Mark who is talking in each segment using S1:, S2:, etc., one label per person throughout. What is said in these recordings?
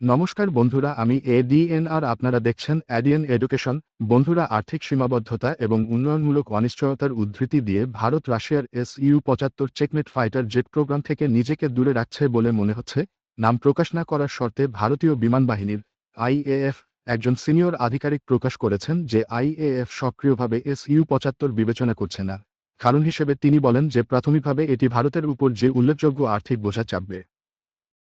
S1: নমস্কার বন্ধুরা, আমি এডিএন আর আপনারা দেখছেন এডিএন এডুকেশন। বন্ধুরা, আর্থিক সীমাবদ্ধতা এবং উন্নয়নমূলক অনিশ্চয়তার উদ্ধৃতি দিয়ে ভারত রাশিয়ার SU-75 checkmate fighter jet programme থেকে নিজেকে দূরে রাখছে বলে মনে হচ্ছে। নাম প্রকাশ না করার শর্তে ভারতীয় বিমান বাহিনীর IAF একজন সিনিয়র আধিকারিক প্রকাশ করেছেন যে IAF সক্রিয়ভাবে SU-75 বিবেচনা করছে না। কারণ হিসেবে তিনি বলেন যে প্রাথমিকভাবে এটি ভারতের উপর যে উল্লেখযোগ্য আর্থিক বোঝা চাপবে।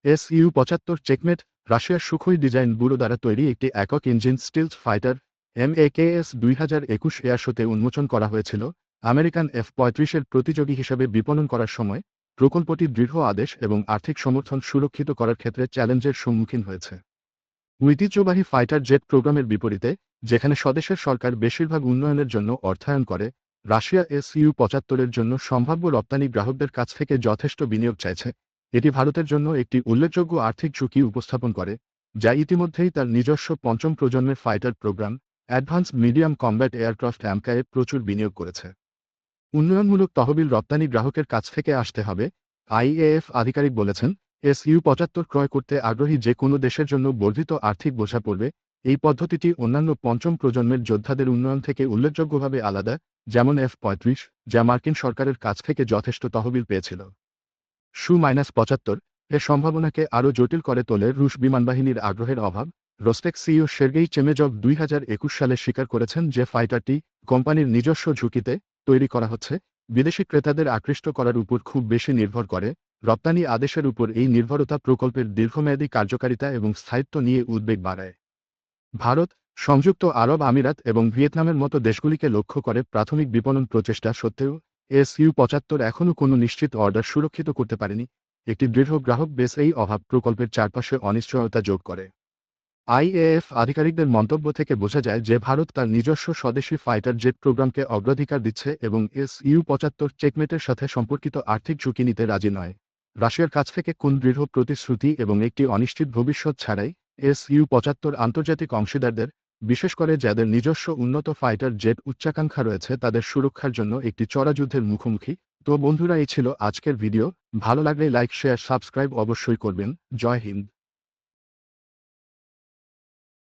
S1: SU-75 চেকমেট রাশিয়ার সুখোই ডিজাইন ব্যুরো দ্বারা তৈরি একটি একক ইঞ্জিন স্টিলথ ফাইটার MAKS 2021 এয়ার শোতে উন্মোচন করা হয়েছিল। আমেরিকান F-35 এর প্রতিযোগী হিসেবে বিপণন করার সময় প্রকল্পটি দৃঢ় আদেশ এবং আর্থিক সমর্থন সুরক্ষিত করার ক্ষেত্রে চ্যালেঞ্জের সম্মুখীন হয়েছে। ঐতিহ্যবাহী ফাইটার জেট প্রোগ্রামের বিপরীতে, যেখানে স্বদেশের সরকার বেশিরভাগ উন্নয়নের জন্য অর্থায়ন করে, রাশিয়া SU-75 এর জন্য সম্ভাব্য রপ্তানি গ্রাহকদের কাছ থেকে যথেষ্ট বিনিয়োগ চাইছে। এটি ভারতের জন্য একটি উল্লেখযোগ্য আর্থিক ঝুঁকি উপস্থাপন করে, যা ইতিমধ্যেই তার নিজস্ব পঞ্চম প্রজন্মের fighter program advanced medium combat aircraft অ্যামকায়ে প্রচুর বিনিয়োগ করেছে। উন্নয়নমূলক তহবিল রপ্তানি গ্রাহকের কাছ থেকে আসতে হবে, IAF আধিকারিক বলেছেন। SU-75 ক্রয় করতে আগ্রহী যে কোনো দেশের জন্য বর্ধিত আর্থিক বোঝা পড়বে। এই পদ্ধতিটি অন্যান্য পঞ্চম প্রজন্মের যোদ্ধাদের উন্নয়ন থেকে উল্লেখযোগ্যভাবে আলাদা, যেমন F-35, যা মার্কিন সরকারের কাছ থেকে যথেষ্ট তহবিল পেয়েছিল। SU-75 এর সম্ভাবনাকে আরও জটিল করে তোলে রুশ বিমানবাহিনীর আগ্রহের অভাব। রোস্টেক সিইও সের্গেই চেমেজভ 2021 সালে স্বীকার করেছেন যে ফাইটারটি কোম্পানির নিজস্ব ঝুঁকিতে তৈরি করা হচ্ছে, বিদেশি ক্রেতাদের আকৃষ্ট করার উপর খুব বেশি নির্ভর করে। রপ্তানি আদেশের উপর এই নির্ভরতা প্রকল্পের দীর্ঘমেয়াদী কার্যকারিতা এবং স্থায়িত্ব নিয়ে উদ্বেগ বাড়ায়। ভারত, সংযুক্ত আরব আমিরাত এবং ভিয়েতনামের মতো দেশগুলিকে লক্ষ্য করে প্রাথমিক বিপণন প্রচেষ্টা সত্ত্বেও SU-75 এখনও কোনো নিশ্চিত অর্ডার সুরক্ষিত করতে পারেনি। একটি দৃঢ় গ্রাহক বেস এই অভাব প্রকল্পের চারপাশে অনিশ্চয়তা যোগ করে। IAF আধিকারিকদের মন্তব্য থেকে বোঝা যায় যে ভারত তার নিজস্ব স্বদেশী ফাইটার জেট প্রোগ্রামকে অগ্রাধিকার দিচ্ছে এবং SU-75 চেকমেটের সাথে সম্পর্কিত আর্থিক ঝুঁকি নিতে রাজি নয়। রাশিয়ার কাছ থেকে কোন দৃঢ় প্রতিশ্রুতি এবং একটি অনিশ্চিত ভবিষ্যৎ ছাড়াই SU-75 আন্তর্জাতিক অংশীদারদের, বিশেষ করে যাদের নিজস্ব উন্নত ফাইটার জেট উচ্চাকাঙ্ক্ষা রয়েছে, তাদের সুরক্ষার জন্য একটি চড়া যুদ্ধের মুখোমুখি। তো বন্ধুরা, এই ছিল আজকের ভিডিও। ভালো লাগলে লাইক, শেয়ার, সাবস্ক্রাইব অবশ্যই করবেন। জয় হিন্দ।